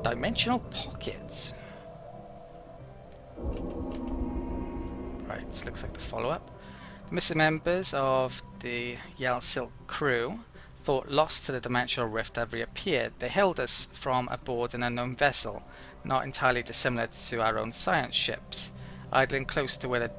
Dimensional pockets. Right, looks like the follow-up. The missing members of the J.I.H.A.D Silk crew, thought lost to the dimensional rift, have reappeared. They hailed us from aboard an unknown vessel, not entirely dissimilar to our own science ships, idling close to where the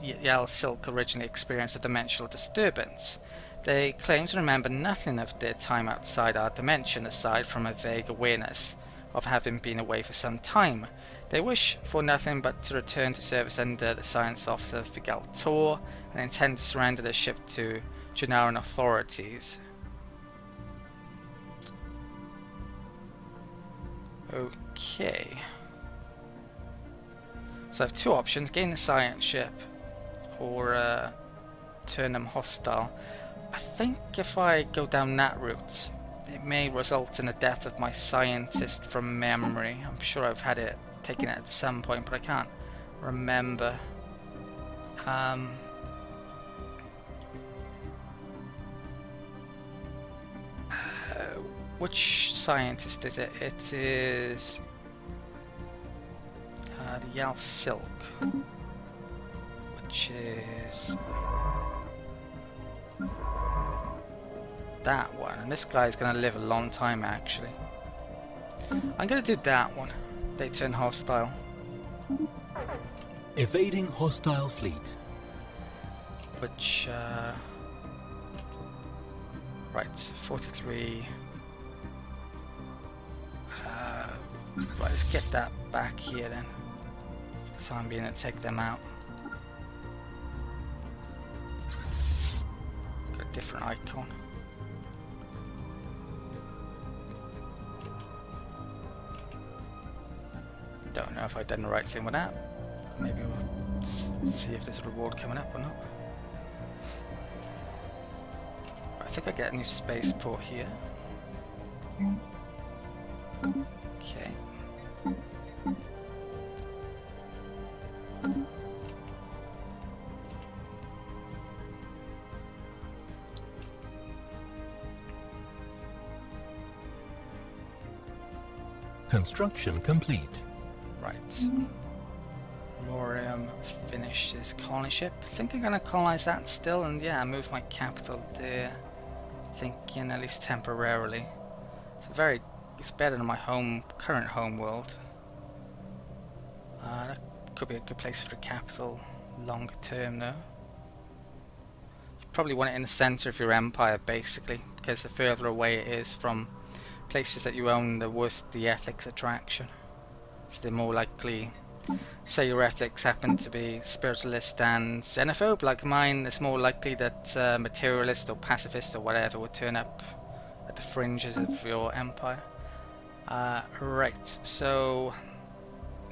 J.I.H.A.D Silk originally experienced a dimensional disturbance. They claim to remember nothing of their time outside our dimension aside from a vague awareness of having been away for some time. They wish for nothing but to return to service under the science officer Vigaltor and intend to surrender their ship to Janaran authorities. Okay. So I have two options: gain the science ship or turn them hostile. I think if I go down that route, it may result in the death of my scientist from memory. I'm sure I've had it taken at some point, but I can't remember. Which scientist is it? It is the J.I.H.A.D Silk, which is that one, and this guy's going to live a long time actually. I'm going to do that one. They turn hostile. Evading hostile fleet. Which, right, 43. Right, let's get that back here then. For the time being, and take them out. Got a different icon. Don't know if I've done the right thing with that. Maybe we'll see if there's a reward coming up or not. I think I get a new spaceport here. Okay. Construction complete. Right. Lorium finishes colony ship. I think I'm going to colonize that still, and yeah, move my capital there. Thinking at least temporarily. It's better than my current home world. That could be a good place for the capital longer term though. You probably want it in the center of your empire basically, because the further away it is from places that you own, the worse the ethics attraction. So they're more likely, say your ethics happen to be spiritualist and xenophobe like mine, it's more likely that materialist or pacifist or whatever would turn up at the fringes of your empire. Right, so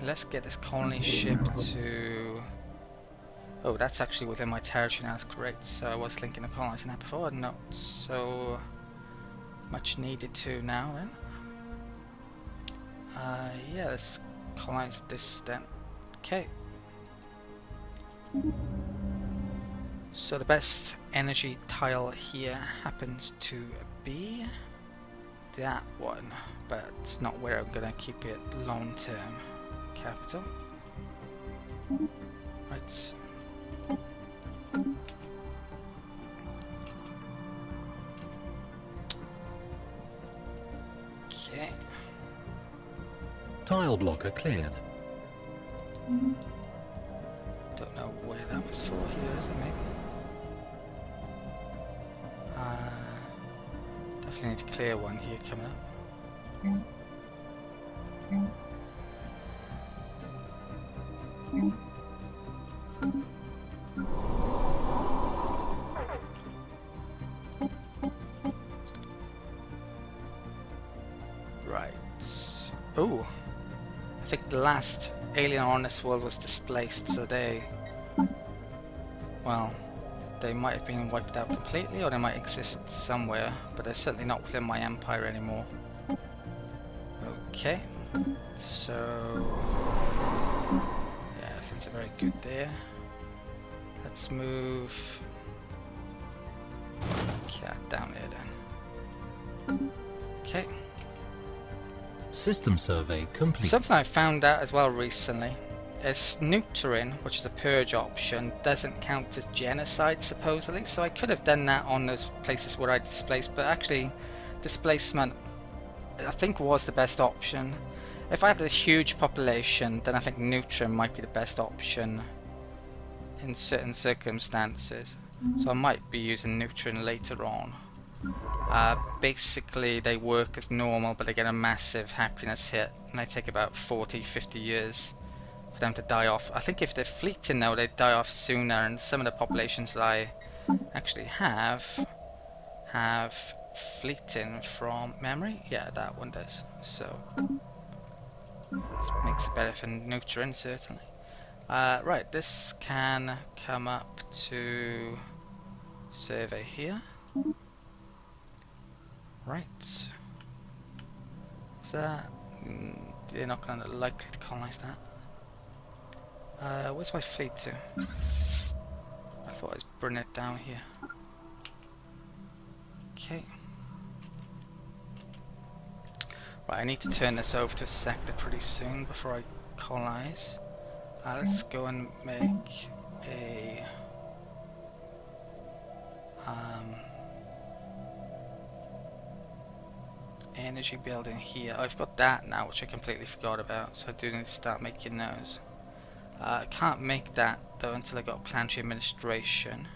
let's get this colony ship to... Oh, that's actually within my territory now, that's great. So I was thinking of colonizing that before, not so much needed to now then. Yeah, let's colonize this then. Okay. So the best energy tile here happens to be that one, but it's not where I'm gonna keep it long term. Capital. Right. Okay. Tile blocker cleared. Don't know where that was for here, is it maybe? Definitely need to clear one here coming up. Right. Oh, I think the last alien on this world was displaced, so they... Well, they might have been wiped out completely, or they might exist somewhere, but they're certainly not within my empire anymore. Okay, so... Yeah, things are very good there. Let's move... Cat down there then. Okay. System survey complete. Something I found out as well recently is neutering, which is a purge option, doesn't count as genocide supposedly, so I could have done that on those places where I displaced, but actually displacement I think was the best option. If I had a huge population, then I think neutering might be the best option in certain circumstances, so I might be using neutering later on. Basically they work as normal, but they get a massive happiness hit, and they take about 40-50 years for them to die off. I think if they're fleeting though, they die off sooner, and some of the populations that I actually have fleeting from memory. Yeah, that one does. So this makes it better for neutering, certainly. Right, this can come up to survey here. Right. Is that... they're not going to likely to colonize that. Where's my fleet to? I thought I was bringing it down here. Okay. Right, I need to turn this over to a sector pretty soon before I colonize. Let's go and make a... energy building here. I've got that now, which I completely forgot about, so I do need to start making those. I can't make that though until I got planetary administration.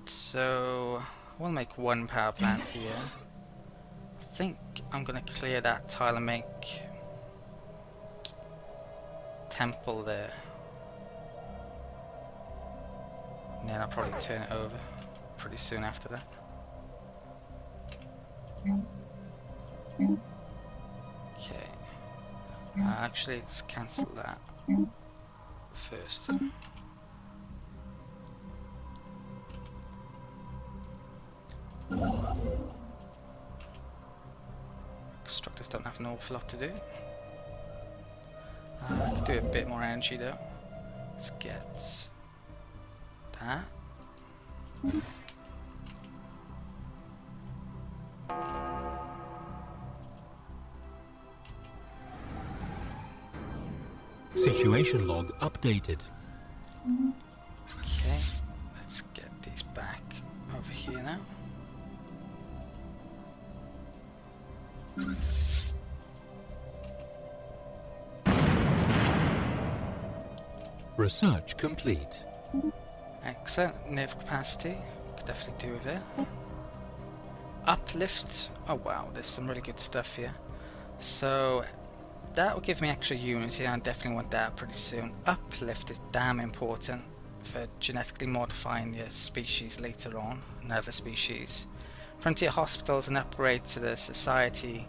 So we'll make one power plant here. I think I'm gonna clear that tile and make temple there. And then I'll probably turn it over pretty soon after that. Okay. Actually, let's cancel that first. Constructors don't have an awful lot to do. I could do a bit more energy though. Let's get that. Situation log updated. Okay, let's get these back over here now. Research complete. Excellent. Nav capacity, could definitely do with it. Uplift, oh wow, there's some really good stuff here. So that will give me extra unity, and I definitely want that pretty soon. Uplift is damn important for genetically modifying your species later on, another species. Frontier hospitals, an upgrade to the society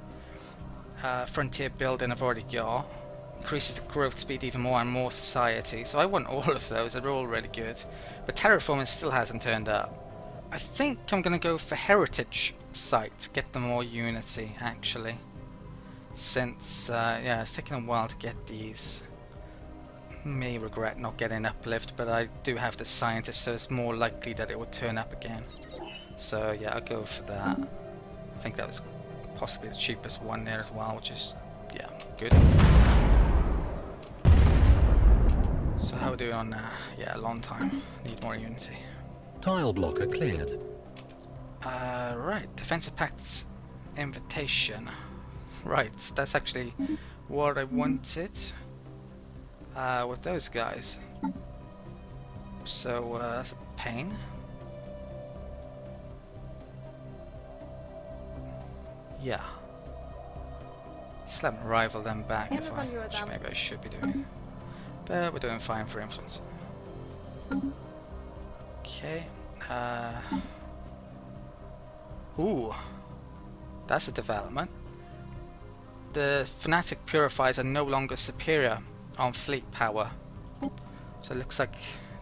frontier building I've already got. Increases the growth speed even more and more society, so I want all of those, they're all really good. But terraforming still hasn't turned up. I think I'm going to go for heritage sites, get them more unity actually. Since, yeah, it's taken a while to get these. May regret not getting uplift, but I do have the scientist, so it's more likely that it would turn up again. So yeah, I'll go for that. I think that was possibly the cheapest one there as well, which is, yeah, good. So how are we doing on that? Yeah, a long time. Need more unity. Tile blocker cleared. Right, Defensive Pact's invitation. Right, that's actually what I wanted with those guys. So that's a pain. Yeah. Still haven't rivaled them back as well, which maybe I should be doing. But we're doing fine for influence. Okay. Ooh. That's a development. The Fanatic Purifiers are no longer superior on fleet power. So it looks like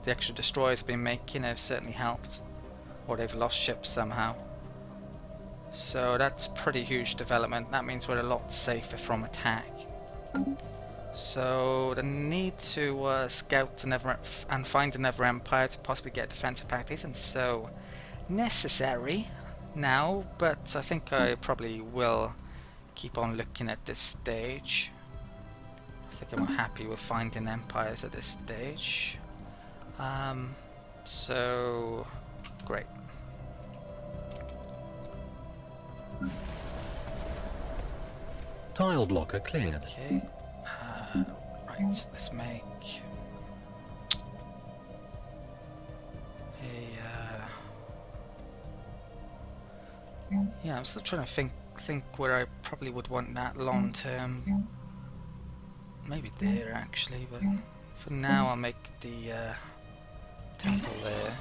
the extra destroyers have been making have certainly helped. Or they've lost ships somehow. So that's pretty huge development. That means we're a lot safer from attack. So the need to scout and find another empire to possibly get a defensive pact isn't so necessary. now, but I think I probably will keep on looking at this stage. I think I'm happy with finding empires at this stage. So great. Tile blocker cleared. Okay. Right, let's make yeah, I'm still trying to think where I probably would want that long term. Maybe there actually, but for now I'll make the temple there.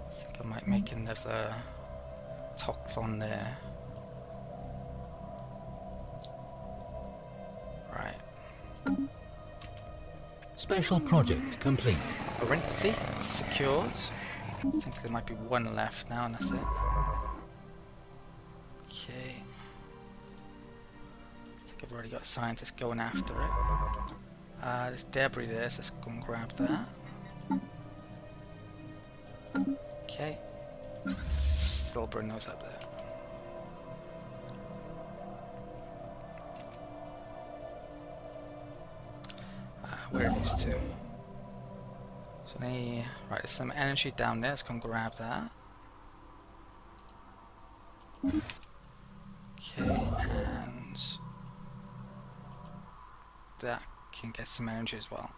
I think I might make another Tokthon there. Right. Special project complete. Orinthi secured. I think there might be one left now, and that's it. Okay. I think I've already got scientists going after it. There's debris there, so let's go and grab that. Okay. Still bring those up there. Where are these two? So right, there's some energy down there, let's go and grab that. Okay, and that can get some energy as well.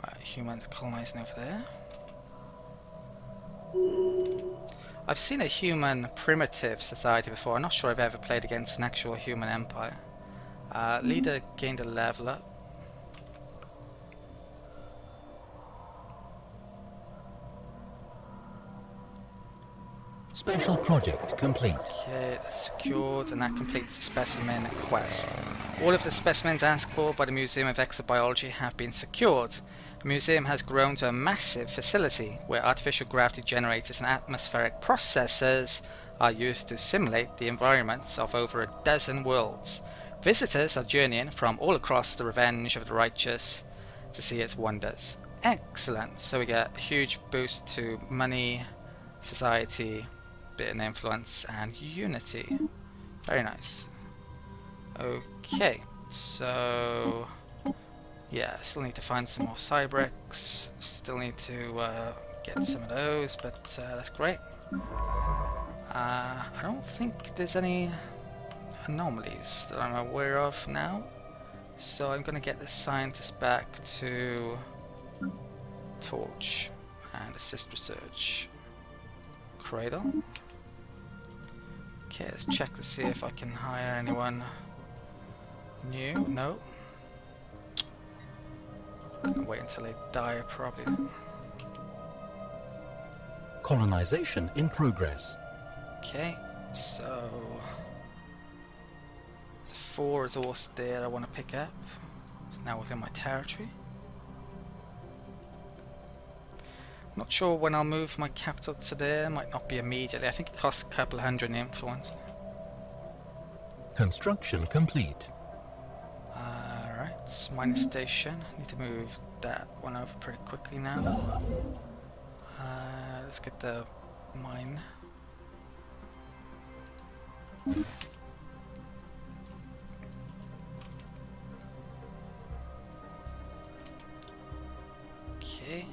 Right, humans colonizing over there. I've seen a human primitive society before. I'm not sure I've ever played against an actual human empire. Leader gained a level up. Special project complete. Okay, that's secured, and that completes the specimen quest. All of the specimens asked for by the Museum of Exobiology have been secured. The museum has grown to a massive facility where artificial gravity generators and atmospheric processors are used to simulate the environments of over a dozen worlds. Visitors are journeying from all across the Revenge of the Righteous to see its wonders. Excellent. So we get a huge boost to money, society, bit of influence, and unity. Very nice. Okay, so yeah, still need to find some more Cybricks. Still need to get some of those, but that's great. I don't think there's any anomalies that I'm aware of now, so I'm going to get the scientist back to Torch and assist research. Cradle. Okay, let's check to see if I can hire anyone new. No. Gonna wait until they die, probably. Colonization in progress. Okay, so there's 4 resource there I want to pick up. It's now within my territory. Not sure when I'll move my capital to there. Might not be immediately. I think it costs a couple hundred influence. Construction complete. Alright, mining station. Need to move that one over pretty quickly now. Let's get the mine. Okay.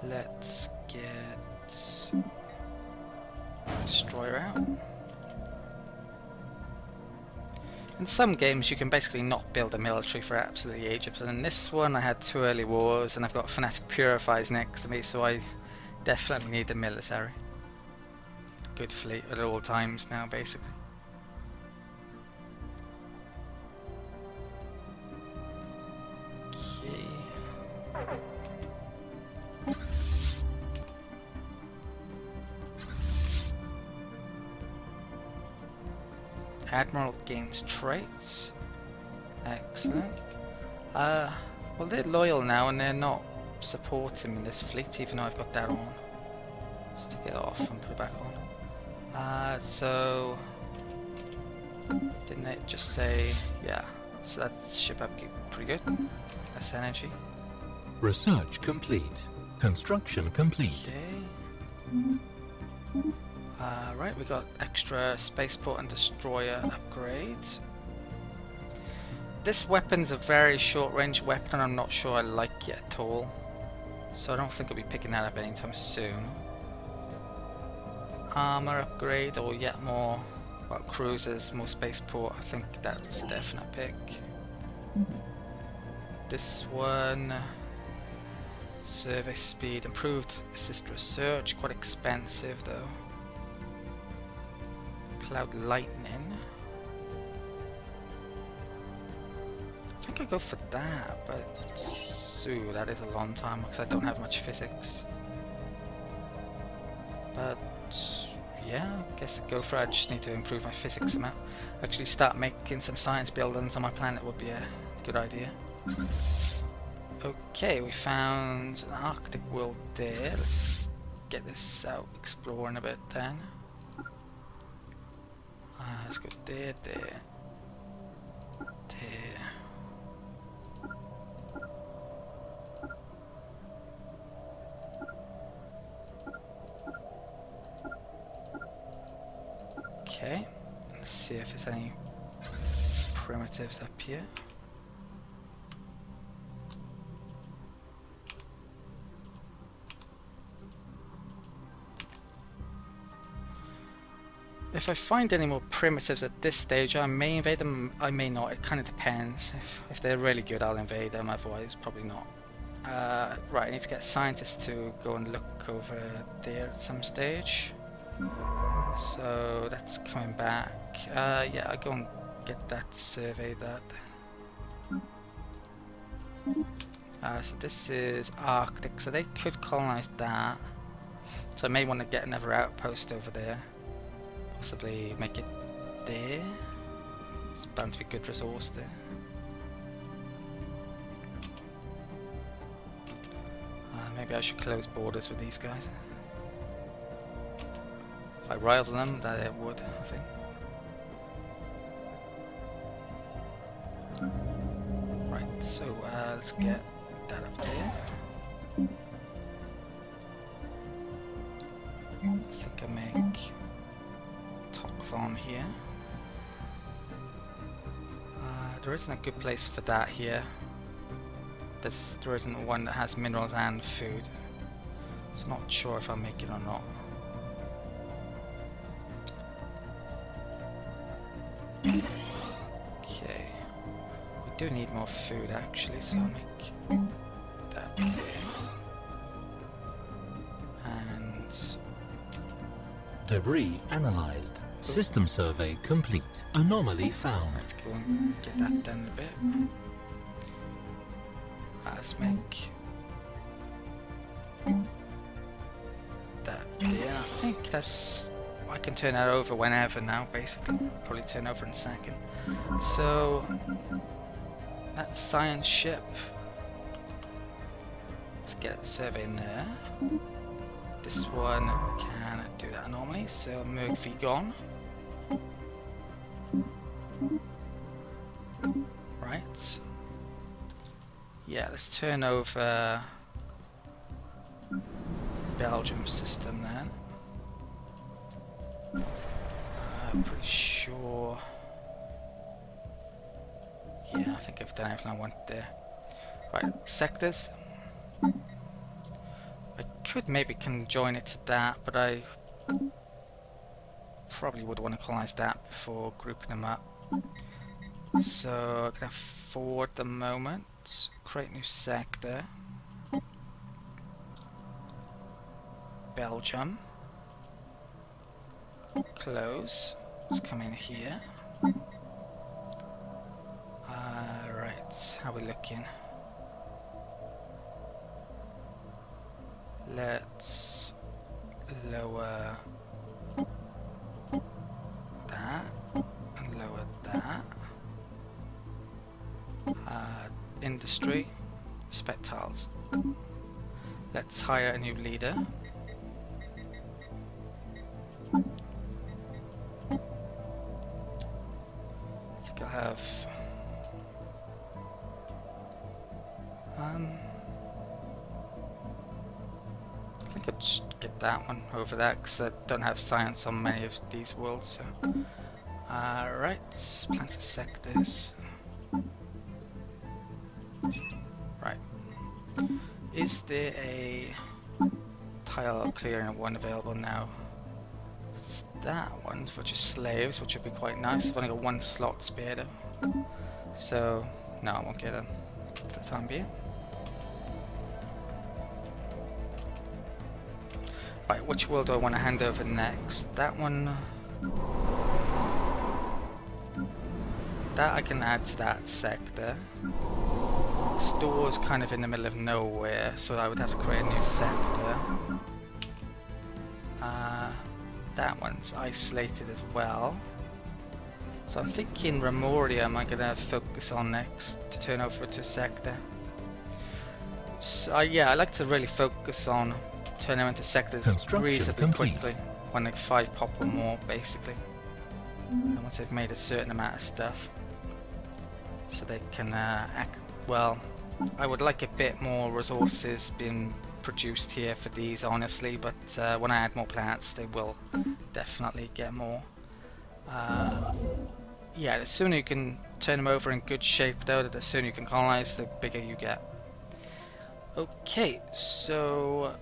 Let's get Destroyer out. In some games you can basically not build a military for absolutely ages, but in this one I had 2 early wars and I've got Fanatic Purifiers next to me, so I definitely need the military. Good fleet at all times now, basically. Okay. Admiral gains traits. Excellent. Well, they're loyal now and they're not supporting me in this fleet, even though I've got that on. Let's take it off and put it back So didn't it just say, yeah, so that ship upkeep pretty good. Less energy. Research complete. Construction complete. Okay. Right, we got extra spaceport and destroyer upgrades. This weapon's a very short-range weapon and I'm not sure I like it at all. So I don't think I'll be picking that up anytime soon. Armor upgrade or yet more, well, cruisers, more spaceport. I think that's a definite pick. This one, survey speed, improved assist research, quite expensive though. Cloud lightning. I think I'll go for that, but ooh, that is a long time because I don't have much physics. But yeah, I guess I'll go for it. I just need to improve my physics amount. Actually start making some science buildings on my planet would be a good idea. Okay, we found an Arctic world there. Let's get this out exploring a bit then. Let's go there, there, there. Okay, let's see if there's any primitives up here. If I find any more primitives at this stage, I may invade them, I may not, it kind of depends. If they're really good, I'll invade them, otherwise probably not. Right, I need to get scientists to go and look over there at some stage. So that's coming back. Yeah, I'll go and get that to survey that then. So this is Arctic, so they could colonize that. So I may want to get another outpost over there. Possibly make it there. It's bound to be good resource there. Maybe I should close borders with these guys. If I riled them, that it would, I think. Right, so let's get that up there. I think I make farm here. There isn't a good place for that here. There isn't one that has minerals and food, so I'm not sure if I'll make it or not. Okay, we do need more food actually, so I'll make that there. And debris analyzed. System survey complete. Anomaly found. let's go and get that done a bit. Let's make that there. I think that's... I can turn that over whenever now, basically. Probably turn over in a second. So, that science ship. Let's get a survey in there. This one can do that normally, so Merc V gone. Right. Yeah, let's turn over Belgium system then. I'm pretty sure. Yeah, I think I've done everything I want there. Right, sectors. I could maybe conjoin it to that, but I probably would want to colonize that before grouping them up. So I can afford the moment. Create new sector. Belgium. Close. Let's come in here. Right, how are we looking? Let's lower that and lower that. Industry, spectiles. Let's hire a new leader. of I think I'd just get that one over that because I don't have science on many of these worlds. So, right, planted sectors. Right, is there a tile clearing one available now? It's that one, which is slaves, which would be quite nice. I've only got one slot spare though, so no, I won't get them for the time being. Right, which world do I want to hand over next? That one. That I can add to that sector. Store's kind of in the middle of nowhere, so I would have to create a new sector. That one's isolated as well. So I'm thinking Remorium I'm going to focus on next to turn over to a sector. So yeah, I like to really focus on turn them into sectors reasonably quickly, when like 5 pop or more basically, and once they've made a certain amount of stuff, so they can act well. I would like a bit more resources being produced here for these honestly, but when I add more planets they will definitely get more. Yeah, the sooner you can turn them over in good shape though, the sooner you can colonize, the bigger you get. Okay, so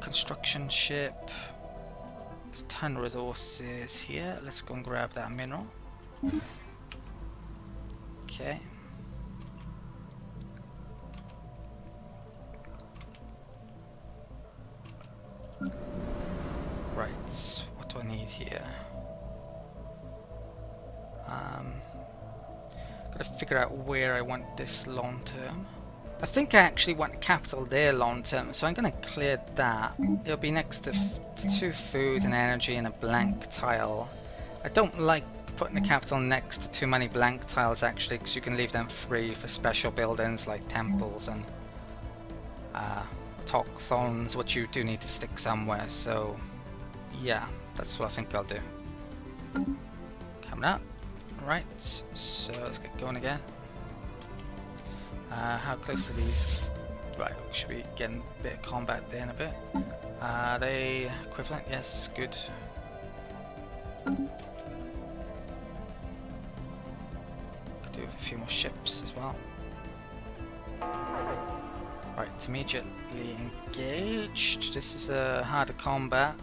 construction ship. There's a ton of resources here. Let's go and grab that mineral. Okay. Right, what do I need here? Gotta figure out where I want this long term. I think I actually want capital there long term, so I'm going to clear that. It'll be next to 2 food and energy and a blank tile. I don't like putting the capital next to too many blank tiles actually, because you can leave them free for special buildings like temples and talkthons, which you do need to stick somewhere. So yeah, that's what I think I'll do. Coming up. Right, so let's get going again. How close are these? Right, we should be getting a bit of combat there in a bit. Are they equivalent? Yes, good. Could do with a few more ships as well. Right, immediately engaged. This is a harder combat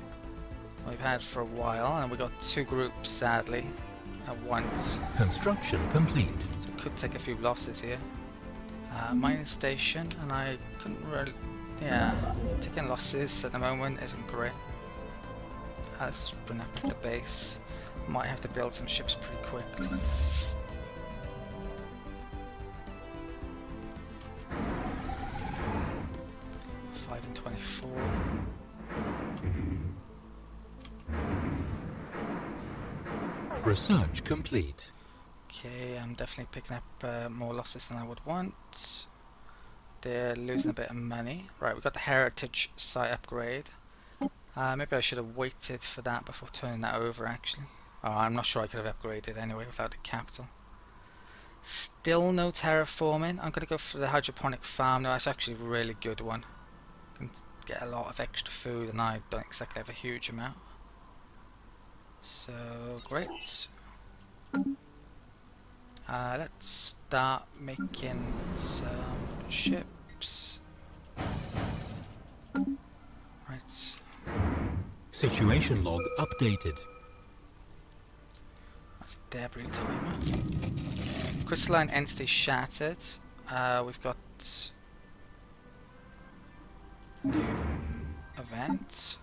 we've had for a while, and we've got 2 groups sadly at once. Construction complete. So it could take a few losses here. Mining station, and I couldn't really, yeah, taking losses at the moment isn't great. Let's bring up the base. Might have to build some ships pretty quickly. Five and 24. Research complete. Okay, I'm definitely picking up more losses than I would want. They're losing a bit of money. Right, we've got the heritage site upgrade. Maybe I should have waited for that before turning that over actually. Oh, I'm not sure I could have upgraded anyway without the capital. Still no terraforming. I'm going to go for the hydroponic farm. No, that's actually a really good one. Can get a lot of extra food and I don't exactly have a huge amount. So, great. Let's start making some ships. Right. Situation log updated. That's a debris timer. Crystalline entity shattered. We've got new event.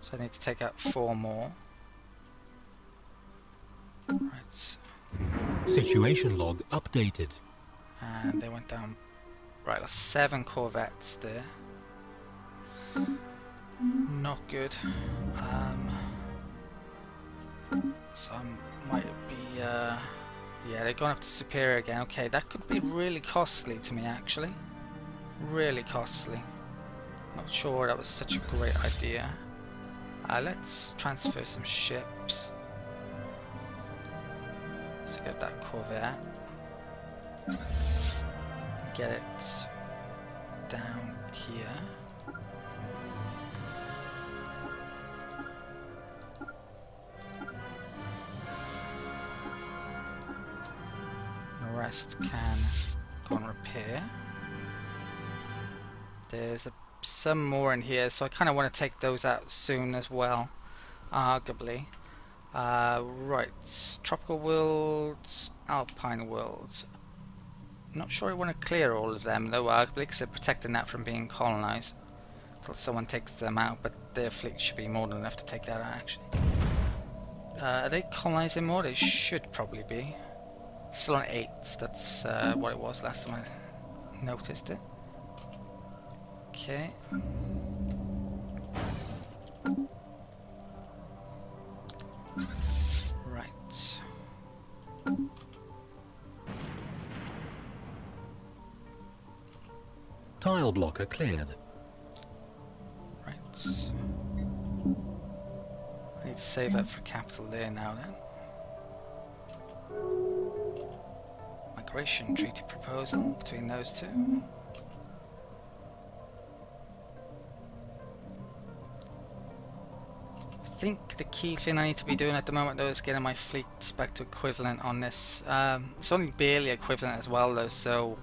So I need to take out 4 more. Right. Situation log updated. And they went down. Right, there's 7 corvettes there. Not good. So I might be. Yeah, they're going up to Superior again. Okay, that could be really costly to me actually. Really costly. Not sure that was such a great idea. Let's transfer some ships. get that Corvette. Get it down here. The rest can go and repair. There's some more in here, so I kind of want to take those out soon as well, arguably. Right, tropical worlds, alpine worlds. Not sure I want to clear all of them though, arguably, because they're protecting that from being colonized until someone takes them out, but their fleet should be more than enough to take that out, actually. Are they colonizing more? They should probably be. Still on 8, that's what it was last time I noticed it. Okay. Right. Tile blocker cleared. Right. I need to save that for capital there now then. Migration treaty proposal between those two. I think the key thing I need to be doing at the moment though is getting my fleet back to equivalent on this. It's only barely equivalent as well though, so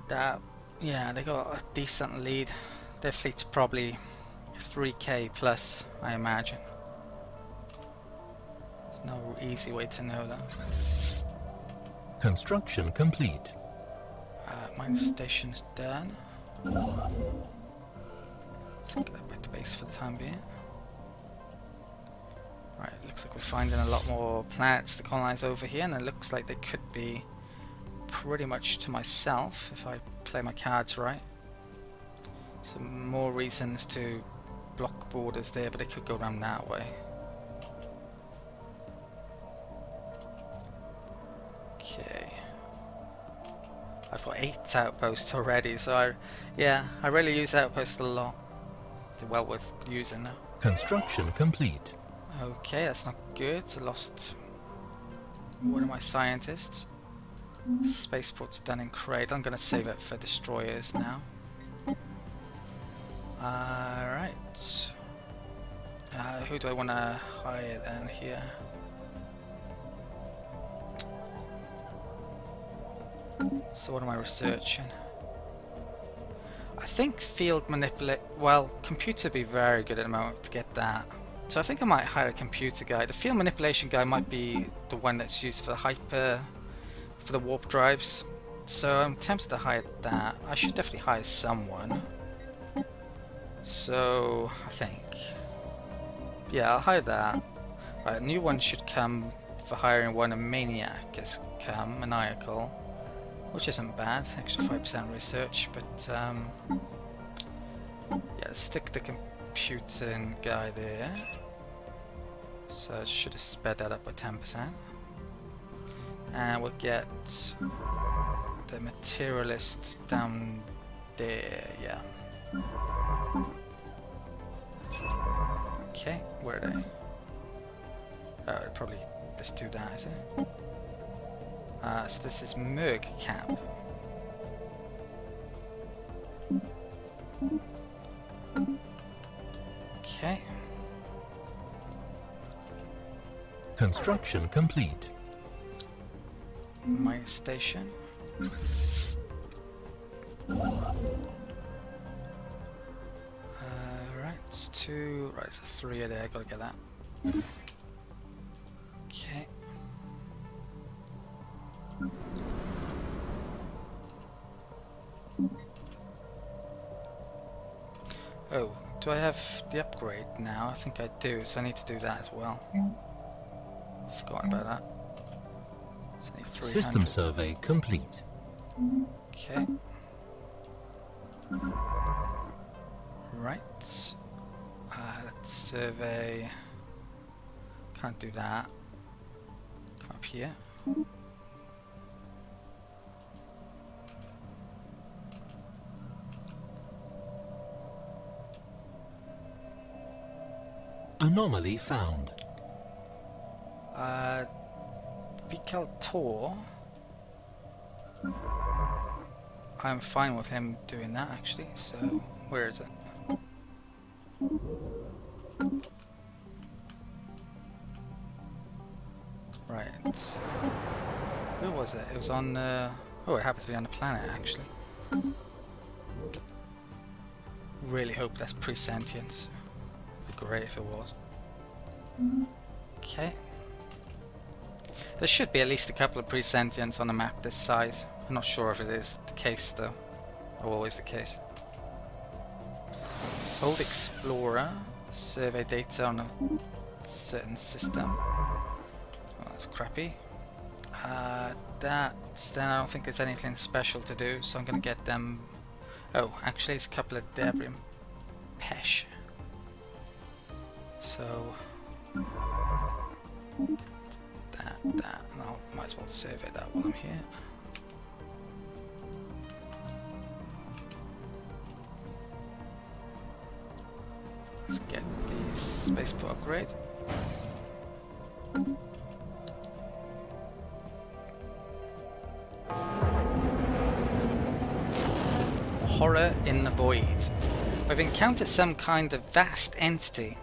that, yeah, they got a decent lead. Their fleet's probably 3k plus, I imagine. There's no easy way to know that. Construction complete. Mine station's done. Let's get that back to base for the time being. Right, looks like we're finding a lot more planets to colonize over here, and it looks like they could be pretty much to myself if I play my cards right. Some more reasons to block borders there, but they could go around that way. Okay. I've got 8 outposts already, so I really use outposts a lot. They're well worth using now. Construction complete. Okay, that's not good. So lost one of my scientists. Spaceport's done in Cradle. I'm going to save it for destroyers now. Alright. Who do I want to hire then here? So what am I researching? I think field manipulate. Well, computer would be very good at the moment to get that. So I think I might hire a computer guy. The field manipulation guy might be the one that's used for the hyper, for the warp drives. So I'm tempted to hire that. I should definitely hire someone. So I think, yeah, I'll hire that. Right, a new one should come for hiring one. A maniac has come, maniacal, which isn't bad. Extra 5% research, but yeah, let's stick the computer guy there. So I should have sped that up by 10%. And we'll get the materialist down there, yeah. Okay, where are they? Oh, probably let's do that, is it? So this is Merg Camp. Okay. Construction complete. My station. Right, it's 2. Right, it's a 3 there. Gotta get that. Okay. Oh, do I have the upgrade now? I think I do, so I need to do that as well. Forgot about that. So I need 300. System survey complete. Okay. Right. Let's survey. Can't do that. Come up here. Anomaly found. Vical Tor. I'm fine with him doing that actually, so where is it? Right. Where was it? It was on oh, it happened to be on the planet actually. Really hope that's pre-sentience. Be great if it was. Okay. There should be at least a couple of pre-sentients on a map this size. I'm not sure if it is the case though. Or always the case. Old Explorer. Survey data on a certain system. Oh, that's crappy. Then I don't think there's anything special to do, so I'm gonna get them. Oh, actually it's a couple of debris and pesh. So that, and I might as well survey that while I'm here. Let's get the spaceport upgrade. Horror in the void. I've encountered some kind of vast entity